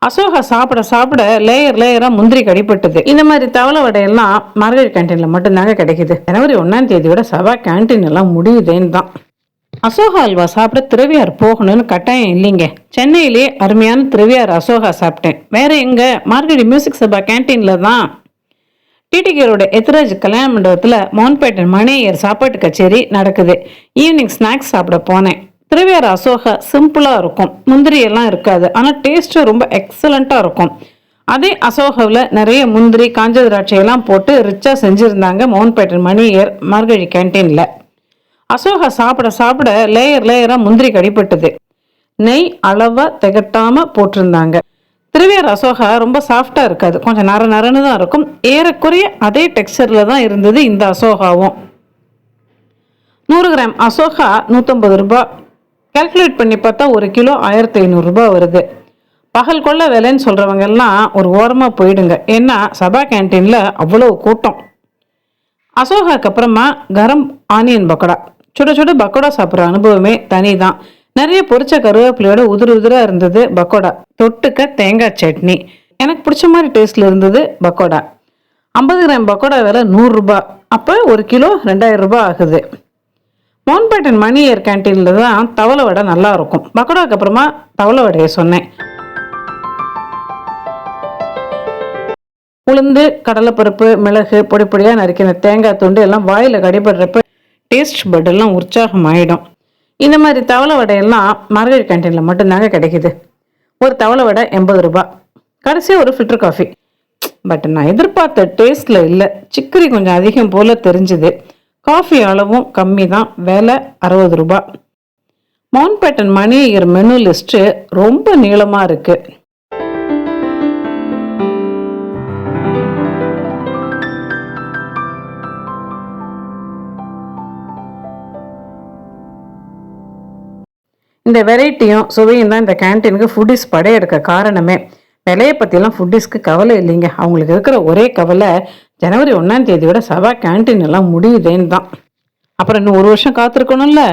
அசோகா சாப்பிட சாப்பிட லேயர் லேயரா முந்திரி கடிப்பட்டது. இந்த மாதிரி தவளை வடையெல்லாம் மார்கழி கேன்டீன்ல மட்டும்தாங்க கிடைக்குது. ஜனவரி 1ஆம் தேதியோட சபா கேன்டீன் எல்லாம் முடியுதேன்னு தான். அசோகா அல்வா சாப்பிட திருவையார் போகணும்னு கட்டாயம் இல்லைங்க. சென்னையிலே அருமையான திருவையார் அசோகா சாப்பிட்டேன். வேற எங்க? மார்கழி மியூசிக் சபா கேன்டீன்ல தான். டிடிகேரோட எத்ராஜ் கல்யாண மண்டபத்தில் மோன்பேட்டன் மணியர் சாப்பாட்டு கச்சேரி நடக்குது. ஈவினிங் ஸ்நாக்ஸ் சாப்பிட போனேன். திருவையார் அசோகா சிம்பிளாக இருக்கும், முந்திரி எல்லாம் இருக்காது, ஆனால் டேஸ்ட்டு ரொம்ப எக்ஸலண்ட்டாக இருக்கும். அதே அசோகாவில் நிறைய முந்திரி காஞ்ச திராட்சை எல்லாம் போட்டு ரிச்சாக செஞ்சுருந்தாங்க மோன்பேட்டன் மணியர் மார்கழி கேன்டீனில். அசோகா சாப்பிட சாப்பிட லேயர் லேயராக முந்திரி கடிப்பட்டது. நெய் அளவாக திகட்டாமல் போட்டிருந்தாங்க. திருவையார் அசோகா ரொம்ப சாஃப்டாக இருக்காது, கொஞ்சம் நர நரன்னு தான் இருக்கும். ஏறக்குறைய அதே டெக்ஸ்சரில் தான் இருந்தது இந்த அசோகாவும். 100 கிராம் அசோகா 150 ரூபாய். கால்குலேட் பண்ணி பார்த்தா 1 கிலோ 1500 ரூபாய் வருது. பகல் கொள்ள விலைன்னு சொல்கிறவங்க எல்லாம் ஒரு ஓரமாக போயிடுங்க. ஏன்னா சபா கேன்டீனில் அவ்வளோ கூட்டம். அசோகாக்கு அப்புறமா கரம் ஆனியன் பக்கோடா. சுட சுட பக்கோடா சாப்பிட்ற அனுபவமே தனி தான். நிறைய பொரிச்ச கருவேப்பிலையோட உதிராக இருந்தது பக்கோடா. தொட்டுக்க தேங்காய் சட்னி. எனக்கு பிடிச்ச மாதிரி டேஸ்ட்ல இருந்தது பக்கோடா. 50 கிராம் பக்கோடா விலை 100 ரூபாய். அப்போ 1 கிலோ 2000 ரூபாய் ஆகுது. மோன்பேட்டன் மணியர் கேன்டீனில் தான் தவளை வடை நல்லா இருக்கும். பக்கோடாக்கு அப்புறமா தவளை வடையை சொன்னேன். உளுந்து, கடலைப்பருப்பு, மிளகு பொடி பொடியாக நறுக்கின தேங்காய் துண்டு எல்லாம் வாயில் கடிபடுறப்ப டேஸ்ட் பட் எல்லாம் உற்சாகம் ஆகிடும். இந்த மாதிரி தவளை வடையெல்லாம் மார்கழி கேன்டீனில் மட்டும்தாங்க கிடைக்குது. ஒரு தவளை வடை 80 ரூபாய். கடைசியாக ஒரு ஃபில்டர் காஃபி. பட் நான் எதிர்பார்த்த டேஸ்டில் இல்லை. சிக்கரி கொஞ்சம் அதிகம் போல் தெரிஞ்சுது. காஃபி அளவும் கம்மி தான். விலை 60 ரூபாய். மவுண்ட்பேட்டன் மணியர் மெனு லிஸ்ட்டு ரொம்ப நீளமாக இருக்குது. இந்த வெரைட்டியும் சுவையும் தான் இந்த கேன்டீனுக்கு ஃபுட்டிஸ் படையெடுக்க காரணமே. விலையை பற்றிலாம் ஃபுட்டிஸ்க்கு கவலை இல்லைங்க. அவங்களுக்கு இருக்கிற ஒரே கவலை ஜனவரி 1ஆம் தேதியோட சபா கேன்டீன் எல்லாம் முடியுதேன்னு தான். அப்புறம் இன்னும் 1 வருஷம் காத்திருக்கணும்ல.